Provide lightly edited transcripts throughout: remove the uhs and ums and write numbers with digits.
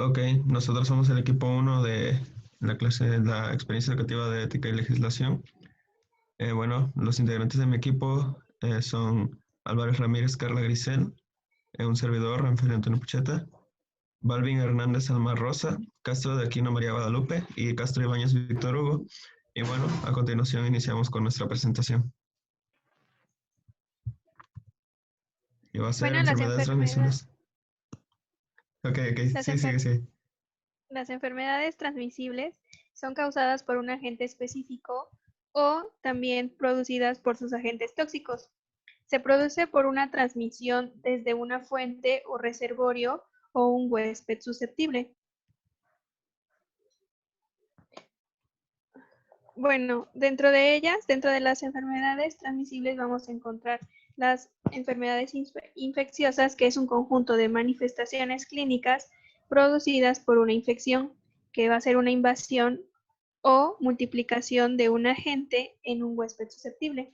Ok, nosotros somos el equipo uno de la clase de la experiencia educativa de ética y legislación. Bueno, los integrantes de mi equipo son Álvarez Ramírez, Carla Grisel, un servidor, Rafael Antonio Pucheta, Balvin Hernández Alma Rosa, Castro de Aquino María Guadalupe y Castro Ibáñez Víctor Hugo. Y bueno, a continuación iniciamos con nuestra presentación. Y va a ser Bueno, enfermedades transmisibles. Ok, las, sí, sigue, enfer- sigue. las enfermedades transmisibles son causadas por un agente específico o también producidas por sus agentes tóxicos. Se produce por una transmisión desde una fuente o reservorio o un huésped susceptible. Bueno, dentro de ellas, dentro de las enfermedades transmisibles vamos a encontrar las enfermedades infecciosas, que es un conjunto de manifestaciones clínicas producidas por una infección, que va a ser una invasión o multiplicación de un agente en un huésped susceptible.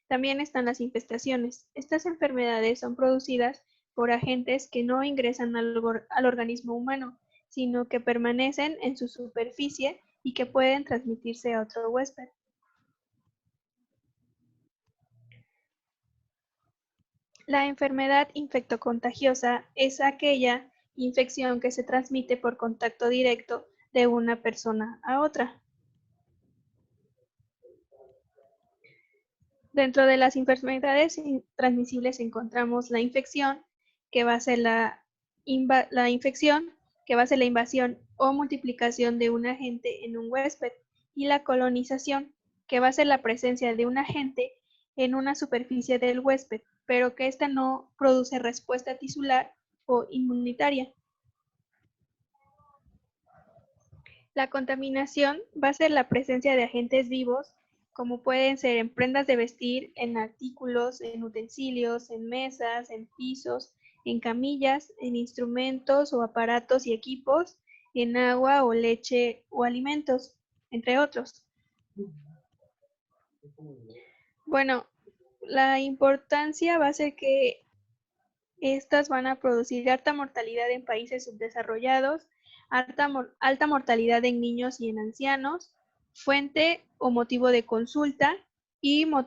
También están las infestaciones. Estas enfermedades son producidas por agentes que no ingresan al organismo humano, sino que permanecen en su superficie y que pueden transmitirse a otro huésped. La enfermedad infectocontagiosa es aquella infección que se transmite por contacto directo de una persona a otra. Dentro de las enfermedades transmisibles encontramos la infección, que va a ser la infección, que va a ser la invasión o multiplicación de un agente en un huésped, y la colonización, que va a ser la presencia de un agente en una superficie del huésped, pero que ésta no produce respuesta tisular o inmunitaria. La contaminación va a ser la presencia de agentes vivos, como pueden ser en prendas de vestir, en artículos, en utensilios, en mesas, en pisos, en camillas, en instrumentos o aparatos y equipos, en agua o leche o alimentos, entre otros. Bueno, la importancia va a ser que estas van a producir alta mortalidad en países subdesarrollados, alta mortalidad en niños y en ancianos, fuente o motivo de consulta y va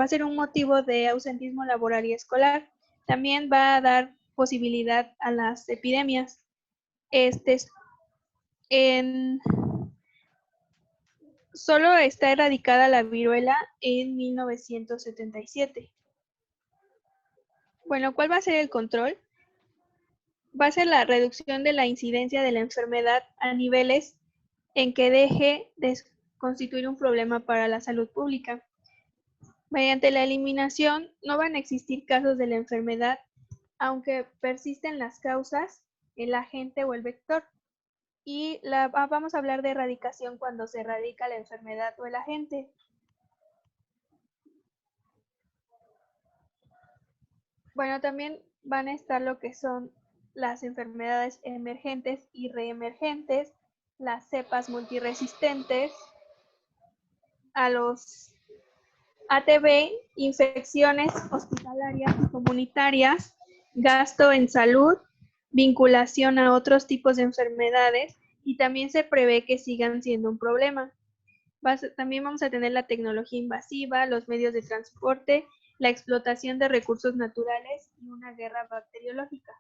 a ser un motivo de ausentismo laboral y escolar. También va a dar posibilidad a las epidemias. En, Solo está erradicada la viruela en 1977. Bueno, ¿cuál va a ser el control? Va a ser la reducción de la incidencia de la enfermedad a niveles en que deje de constituir un problema para la salud pública. Mediante la eliminación, no van a existir casos de la enfermedad, aunque persisten las causas, el agente o el vector. Y vamos a hablar de erradicación cuando se erradica la enfermedad o el agente. Bueno, también van a estar lo que son las enfermedades emergentes y reemergentes, las cepas multiresistentes, a los ATV, infecciones hospitalarias y comunitarias, gasto en salud, vinculación a otros tipos de enfermedades, y también se prevé que sigan siendo un problema. También vamos a tener la tecnología invasiva, los medios de transporte, la explotación de recursos naturales y una guerra bacteriológica.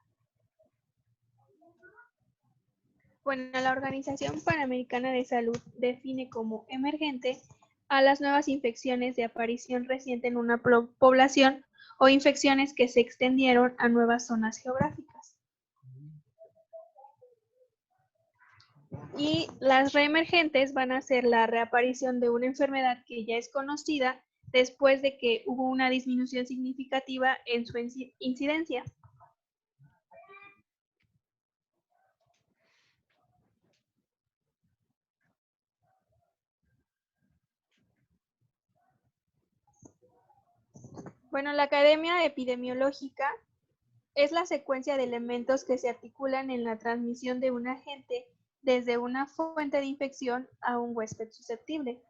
Bueno, la Organización Panamericana de Salud define como emergente a las nuevas infecciones de aparición reciente en una población o infecciones que se extendieron a nuevas zonas geográficas. Y las reemergentes van a ser la reaparición de una enfermedad que ya es conocida después de que hubo una disminución significativa en su incidencia. Bueno, la Academia Epidemiológica es la secuencia de elementos que se articulan en la transmisión de un agente desde una fuente de infección a un huésped susceptible.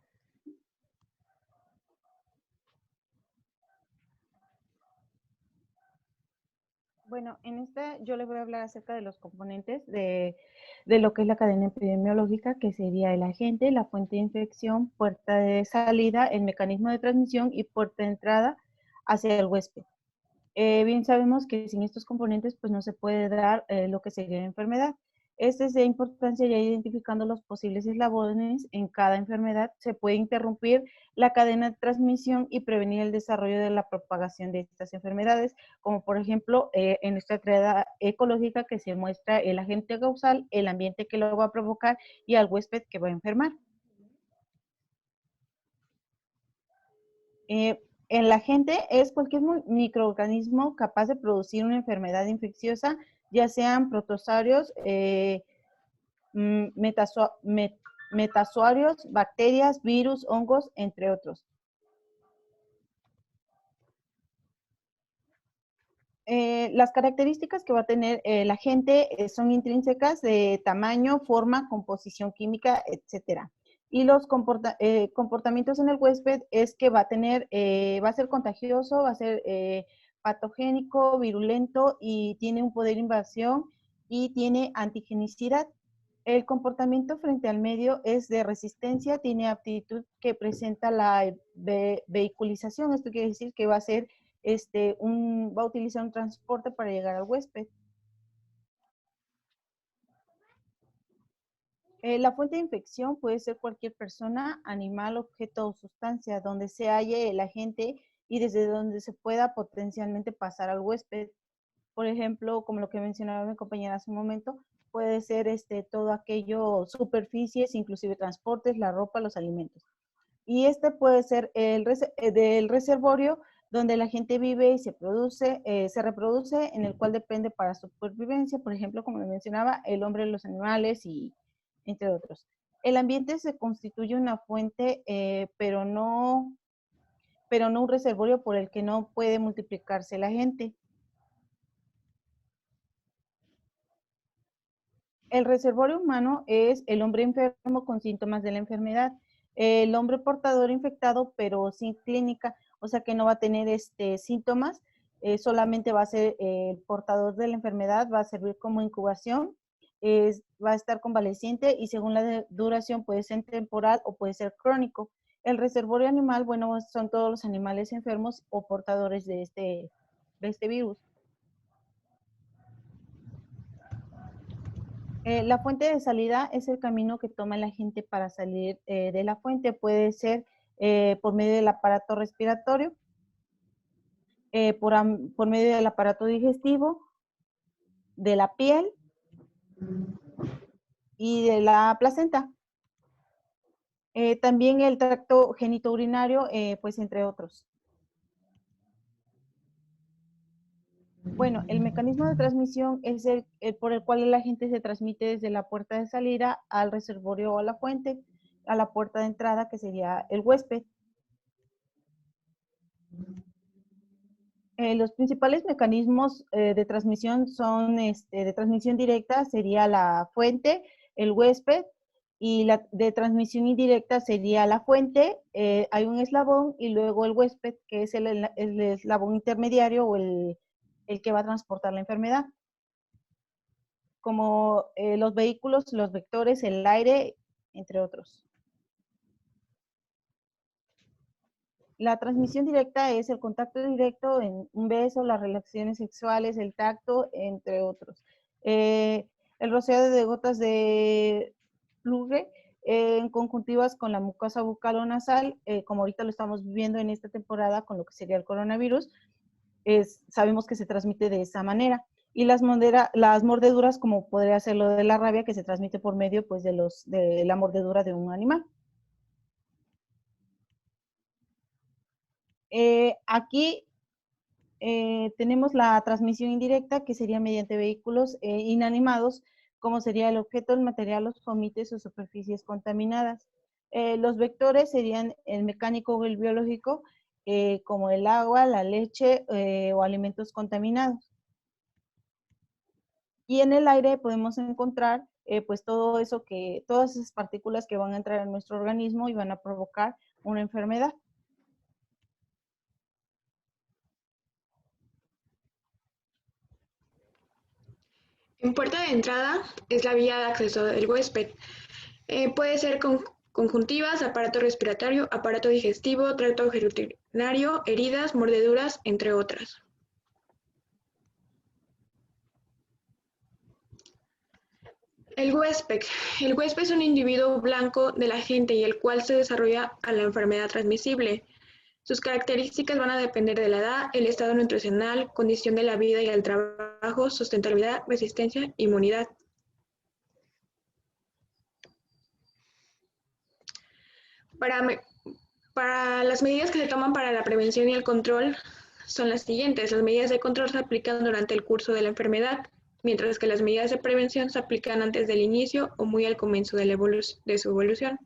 Bueno, en esta yo les voy a hablar acerca de los componentes de lo que es la cadena epidemiológica, que sería el agente, la fuente de infección, puerta de salida, el mecanismo de transmisión y puerta de entrada hacia el huésped. Bien sabemos que sin estos componentes pues no se puede dar lo que sería la enfermedad. Es de importancia ya identificando los posibles eslabones en cada enfermedad. Se puede interrumpir la cadena de transmisión y prevenir el desarrollo de la propagación de estas enfermedades, como por ejemplo en nuestra triada ecológica que se muestra el agente causal, el ambiente que lo va a provocar y al huésped que va a enfermar. El agente es cualquier microorganismo capaz de producir una enfermedad infecciosa, ya sean protozoarios, metazoarios, bacterias, virus, hongos, entre otros. Las características que va a tener el agente son intrínsecas de tamaño, forma, composición química, etcétera. Y los comportamientos en el huésped es que va a tener, va a ser contagioso, va a ser patogénico, virulento y tiene un poder de invasión y tiene antigenicidad. El comportamiento frente al medio es de resistencia, tiene aptitud que presenta la vehiculización. Esto quiere decir que va a ser va a utilizar un transporte para llegar al huésped. La fuente de infección puede ser cualquier persona, animal, objeto o sustancia donde se halle el agente y desde donde se pueda potencialmente pasar al huésped. Por ejemplo, como lo que mencionaba mi compañera hace un momento, puede ser todo aquello, superficies, inclusive transportes, la ropa, los alimentos. Y puede ser del reservorio donde la gente vive y se reproduce, en el cual depende para su supervivencia, por ejemplo, como le mencionaba, el hombre, los animales y entre otros. El ambiente se constituye una fuente, pero no un reservorio por el que no puede multiplicarse la gente. El reservorio humano es el hombre enfermo con síntomas de la enfermedad. El hombre portador infectado, pero sin clínica, o sea que no va a tener síntomas, solamente va a ser el portador de la enfermedad, va a servir como incubación, va a estar convaleciente y según la duración puede ser temporal o puede ser crónico. El reservorio animal, bueno, son todos los animales enfermos o portadores de este virus. La fuente de salida es el camino que toma la gente para salir de la fuente. Puede ser por medio del aparato respiratorio, por medio del aparato digestivo, de la piel y de la placenta. También el tracto genitourinario, pues entre otros. Bueno, el mecanismo de transmisión es el por el cual el agente se transmite desde la puerta de salida al reservorio o a la fuente, a la puerta de entrada, que sería el huésped. Los principales mecanismos de transmisión son de transmisión directa, sería la fuente, el huésped, y la de transmisión indirecta sería la fuente, hay un eslabón y luego el huésped, que es el eslabón intermediario o el que va a transportar la enfermedad. Como los vehículos, los vectores, el aire, entre otros. La transmisión directa es el contacto directo en un beso, las relaciones sexuales, el tacto, entre otros. El rociado de gotas de plurre en conjuntivas con la mucosa bucal o nasal, como ahorita lo estamos viviendo en esta temporada con lo que sería el coronavirus, sabemos que se transmite de esa manera. Y las mordeduras, como podría ser lo de la rabia, que se transmite por medio pues, de la mordedura de un animal. Aquí tenemos la transmisión indirecta, que sería mediante vehículos inanimados, como sería el objeto, el material, los fomites o superficies contaminadas. Los vectores serían el mecánico o el biológico, como el agua, la leche o alimentos contaminados. Y en el aire podemos encontrar pues todas esas partículas que van a entrar en nuestro organismo y van a provocar una enfermedad. puerta de entrada es la vía de acceso del huésped. Puede ser conjuntivas, aparato respiratorio, aparato digestivo, tracto urinario, heridas, mordeduras, entre otras. El huésped. El huésped es un individuo blanco del agente y el cual se desarrolla a la enfermedad transmisible. Sus características van a depender de la edad, el estado nutricional, condición de la vida y el trabajo, sustentabilidad, resistencia, inmunidad. Para las medidas que se toman para la prevención y el control son las siguientes. Las medidas de control se aplican durante el curso de la enfermedad, mientras que las medidas de prevención se aplican antes del inicio o muy al comienzo de su evolución.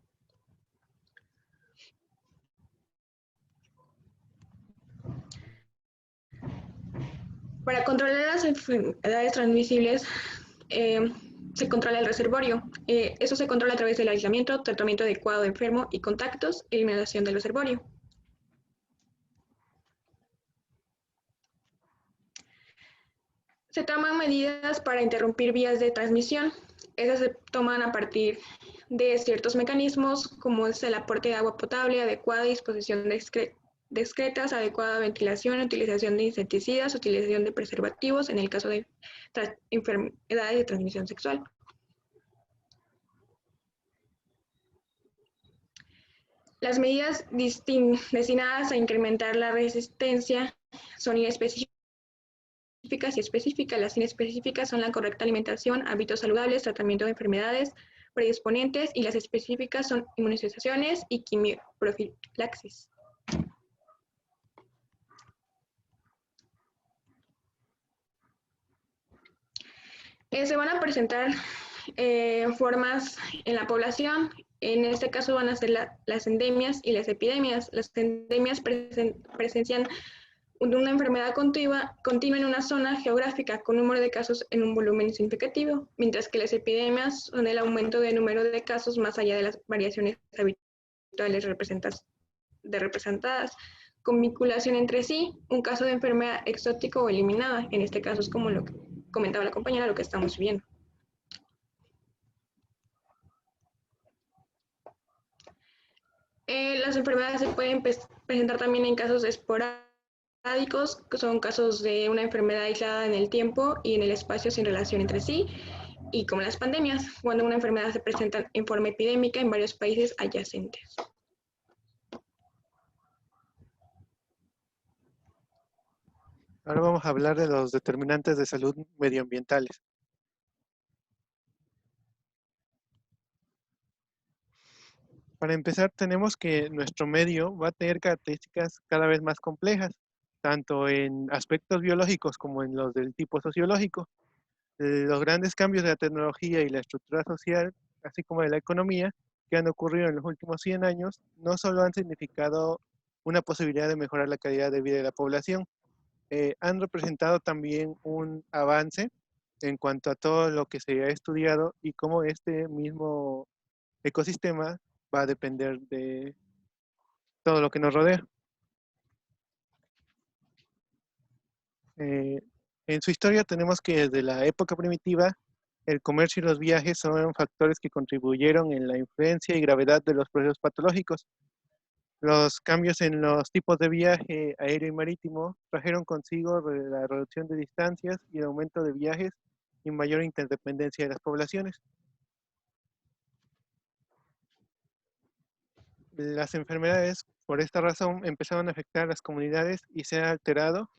Para controlar las enfermedades transmisibles, se controla el reservorio. Eso se controla a través del aislamiento, tratamiento adecuado de enfermo y contactos, eliminación del reservorio. Se toman medidas para interrumpir vías de transmisión. Esas se toman a partir de ciertos mecanismos, como es el aporte de agua potable, adecuada disposición de discretas, adecuada ventilación, utilización de insecticidas, utilización de preservativos en el caso de enfermedades de transmisión sexual. Las medidas destinadas a incrementar la resistencia son inespecíficas y específicas. Las inespecíficas son la correcta alimentación, hábitos saludables, tratamiento de enfermedades predisponentes, y las específicas son inmunizaciones y quimioprofilaxis. Se van a presentar formas en la población. En este caso van a ser las endemias y las epidemias. Las endemias presencian una enfermedad continua en una zona geográfica con número de casos en un volumen significativo, mientras que las epidemias son el aumento de número de casos más allá de las variaciones habituales representadas, con vinculación entre sí, un caso de enfermedad exótico o eliminada. En este caso es como lo que comentaba la compañera, lo que estamos viendo. Las enfermedades se pueden presentar también en casos esporádicos, que son casos de una enfermedad aislada en el tiempo y en el espacio sin relación entre sí, y como las pandemias, cuando una enfermedad se presenta en forma epidémica en varios países adyacentes. Ahora vamos a hablar de los determinantes de salud medioambientales. Para empezar, tenemos que nuestro medio va a tener características cada vez más complejas, tanto en aspectos biológicos como en los del tipo sociológico. Los grandes cambios de la tecnología y la estructura social, así como de la economía, que han ocurrido en los últimos 100 años, no solo han significado una posibilidad de mejorar la calidad de vida de la población, han representado también un avance en cuanto a todo lo que se ha estudiado y cómo este mismo ecosistema va a depender de todo lo que nos rodea. En su historia tenemos que desde la época primitiva, el comercio y los viajes son factores que contribuyeron en la influencia y gravedad de los procesos patológicos. Los cambios en los tipos de viaje aéreo y marítimo trajeron consigo la reducción de distancias y el aumento de viajes y mayor interdependencia de las poblaciones. Las enfermedades, por esta razón, empezaron a afectar a las comunidades y se han alterado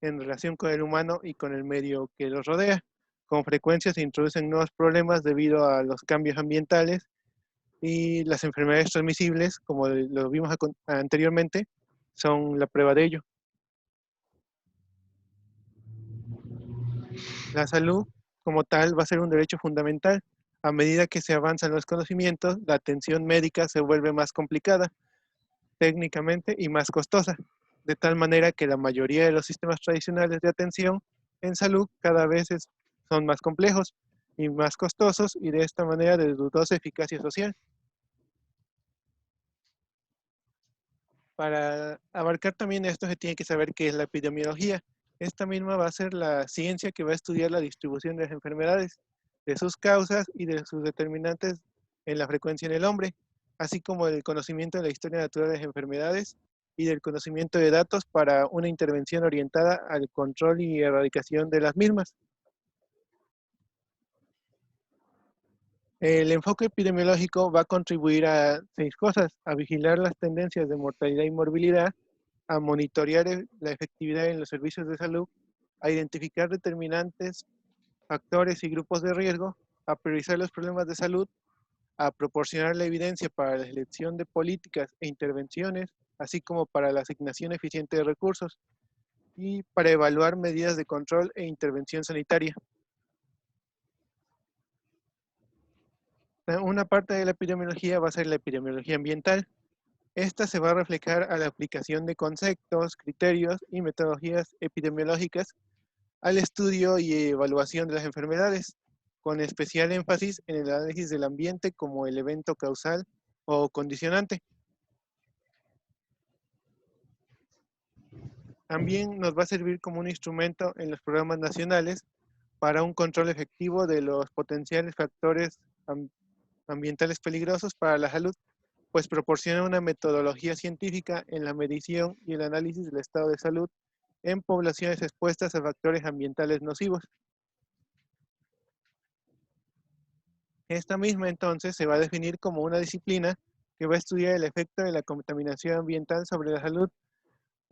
en relación con el humano y con el medio que los rodea. Con frecuencia se introducen nuevos problemas debido a los cambios ambientales y las enfermedades transmisibles, como lo vimos anteriormente, son la prueba de ello. La salud, como tal, va a ser un derecho fundamental. A medida que se avanzan los conocimientos, la atención médica se vuelve más complicada técnicamente y más costosa, de tal manera que la mayoría de los sistemas tradicionales de atención en salud cada vez son más complejos y más costosos y de esta manera de dudosa eficacia social. Para abarcar también esto se tiene que saber qué es la epidemiología. Esta misma va a ser la ciencia que va a estudiar la distribución de las enfermedades, de sus causas y de sus determinantes en la frecuencia en el hombre, así como el conocimiento de la historia natural de las enfermedades y del conocimiento de datos para una intervención orientada al control y erradicación de las mismas. El enfoque epidemiológico va a contribuir a 6 cosas: a vigilar las tendencias de mortalidad y morbilidad, a monitorear la efectividad en los servicios de salud, a identificar determinantes, factores y grupos de riesgo, a priorizar los problemas de salud, a proporcionar la evidencia para la selección de políticas e intervenciones, así como para la asignación eficiente de recursos, y para evaluar medidas de control e intervención sanitaria. Una parte de la epidemiología va a ser la epidemiología ambiental. Esta se va a reflejar a la aplicación de conceptos, criterios y metodologías epidemiológicas al estudio y evaluación de las enfermedades, con especial énfasis en el análisis del ambiente como el evento causal o condicionante. También nos va a servir como un instrumento en los programas nacionales para un control efectivo de los potenciales factores ambientales peligrosos para la salud, pues proporciona una metodología científica en la medición y el análisis del estado de salud en poblaciones expuestas a factores ambientales nocivos. Esta misma entonces se va a definir como una disciplina que va a estudiar el efecto de la contaminación ambiental sobre la salud.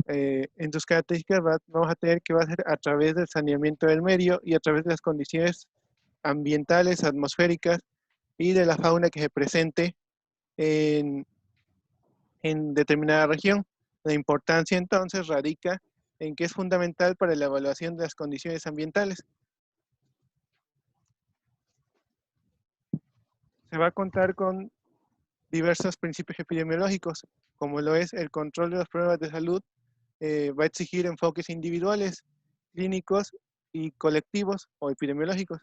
En sus características vamos a tener que va a ser a través del saneamiento del medio y a través de las condiciones ambientales, atmosféricas y de la fauna que se presente en determinada región. La importancia entonces radica en que es fundamental para la evaluación de las condiciones ambientales. Se va a contar con diversos principios epidemiológicos, como lo es el control de los problemas de salud. Va a exigir enfoques individuales, clínicos y colectivos o epidemiológicos.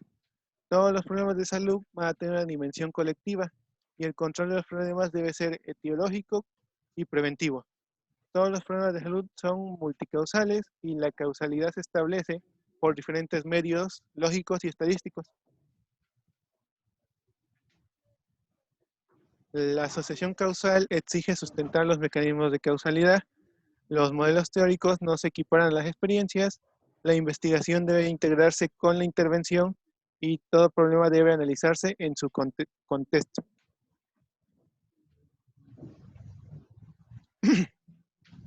Todos los problemas de salud van a tener una dimensión colectiva y el control de los problemas debe ser etiológico y preventivo. Todos los problemas de salud son multicausales y la causalidad se establece por diferentes medios lógicos y estadísticos. La asociación causal exige sustentar los mecanismos de causalidad. Los modelos teóricos no se equiparan a las experiencias. La investigación debe integrarse con la intervención y todo problema debe analizarse en su contexto.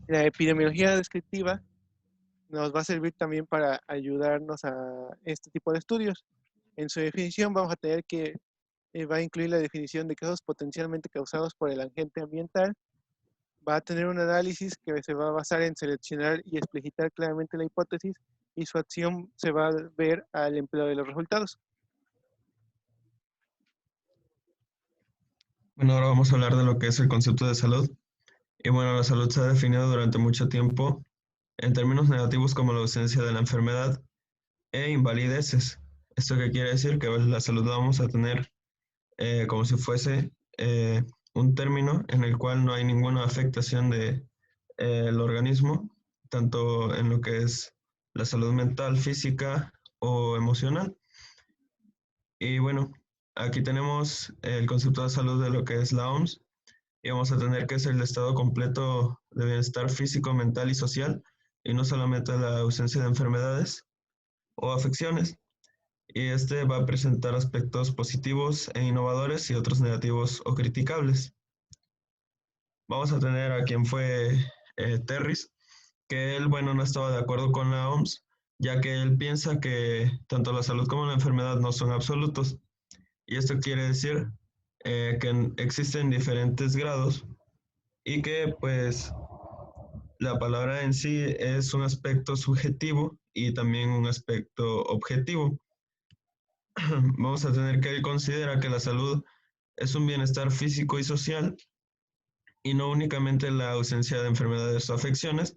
La epidemiología descriptiva nos va a servir también para ayudarnos a este tipo de estudios. En su definición vamos a tener que va a incluir la definición de casos potencialmente causados por el agente ambiental. Va a tener un análisis que se va a basar en seleccionar y explicitar claramente la hipótesis y su acción se va a ver al empleo de los resultados. Bueno, ahora vamos a hablar de lo que es el concepto de salud. Y bueno, la salud se ha definido durante mucho tiempo en términos negativos como la ausencia de la enfermedad e invalideces. ¿Esto qué quiere decir? Que la salud la vamos a tener como si fuese un término en el cual no hay ninguna afectación del organismo, tanto en lo que es la salud mental, física o emocional. Y bueno, aquí tenemos el concepto de salud de lo que es la OMS, y vamos a tener que es el estado completo de bienestar físico, mental y social, y no solamente la ausencia de enfermedades o afecciones. Y este va a presentar aspectos positivos e innovadores y otros negativos o criticables. Vamos a tener a quien fue Terris, que él, bueno, no estaba de acuerdo con la OMS, ya que él piensa que tanto la salud como la enfermedad no son absolutos. Y esto quiere decir que existen diferentes grados y que pues la palabra en sí es un aspecto subjetivo y también un aspecto objetivo. Vamos a tener que él considera que la salud es un bienestar físico y social y no únicamente la ausencia de enfermedades o afecciones,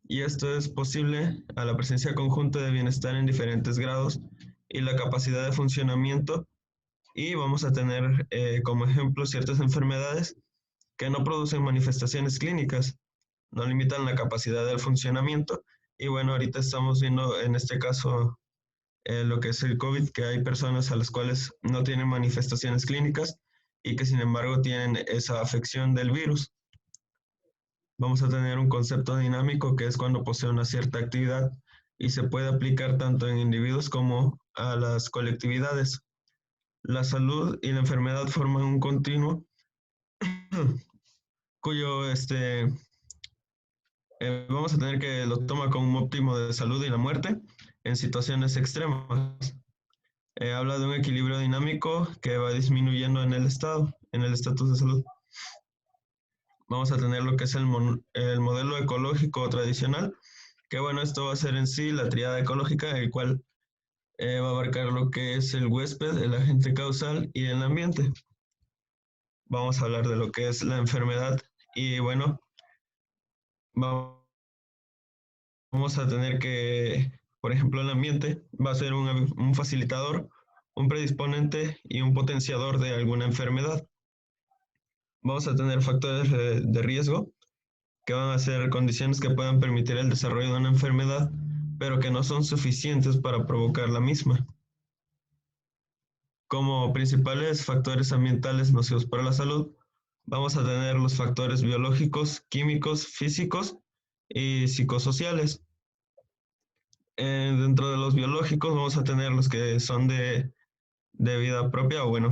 y esto es posible a la presencia conjunta de bienestar en diferentes grados y la capacidad de funcionamiento. Y vamos a tener como ejemplo ciertas enfermedades que no producen manifestaciones clínicas, no limitan la capacidad del funcionamiento Y bueno, ahorita estamos viendo en este caso lo que es el COVID, que hay personas a las cuales no tienen manifestaciones clínicas y que sin embargo tienen esa afección del virus. Vamos a tener un concepto dinámico que es cuando posee una cierta actividad y se puede aplicar tanto en individuos como a las colectividades. La salud y la enfermedad forman un continuo cuyo vamos a tener que lo toma como un óptimo de salud y la muerte en situaciones extremas. Habla de un equilibrio dinámico que va disminuyendo en el estado, en el estatus de salud. Vamos a tener lo que es el modelo ecológico tradicional, que bueno, esto va a ser en sí la tríada ecológica, el cual va a abarcar lo que es el huésped, el agente causal y el ambiente. Vamos a hablar de lo que es la enfermedad y bueno, vamos a tener que, por ejemplo, el ambiente va a ser un facilitador, un predisponente y un potenciador de alguna enfermedad. Vamos a tener factores de riesgo, que van a ser condiciones que puedan permitir el desarrollo de una enfermedad, pero que no son suficientes para provocar la misma. Como principales factores ambientales nocivos para la salud, vamos a tener los factores biológicos, químicos, físicos y psicosociales. Dentro de los biológicos vamos a tener los que son de vida propia o bueno,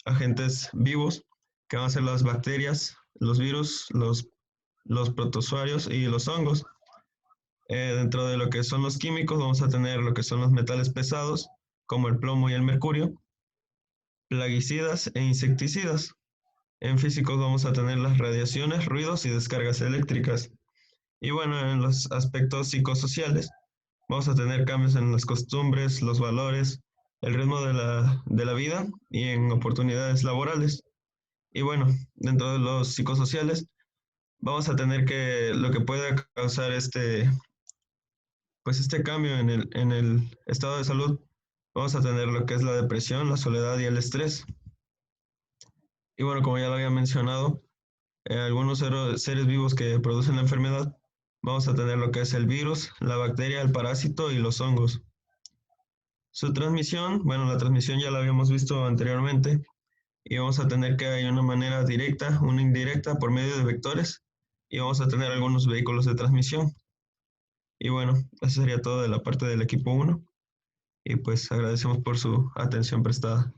agentes vivos, que van a ser las bacterias, los virus, los protozoarios y los hongos. Dentro de lo que son los químicos vamos a tener lo que son los metales pesados, como el plomo y el mercurio, plaguicidas e insecticidas. En físicos vamos a tener las radiaciones, ruidos y descargas eléctricas. Y bueno, en los aspectos psicosociales vamos a tener cambios en las costumbres, los valores, el ritmo de la vida y en oportunidades laborales. Y bueno, dentro de los psicosociales vamos a tener que lo que puede causar este cambio en el estado de salud, vamos a tener lo que es la depresión, la soledad y el estrés. Y bueno, como ya lo había mencionado, algunos seres vivos que producen la enfermedad, vamos a tener lo que es el virus, la bacteria, el parásito y los hongos. Su transmisión, bueno, la transmisión ya la habíamos visto anteriormente y vamos a tener que hay una manera directa, una indirecta por medio de vectores y vamos a tener algunos vehículos de transmisión. Y bueno, eso sería todo de la parte del equipo 1 y pues agradecemos por su atención prestada.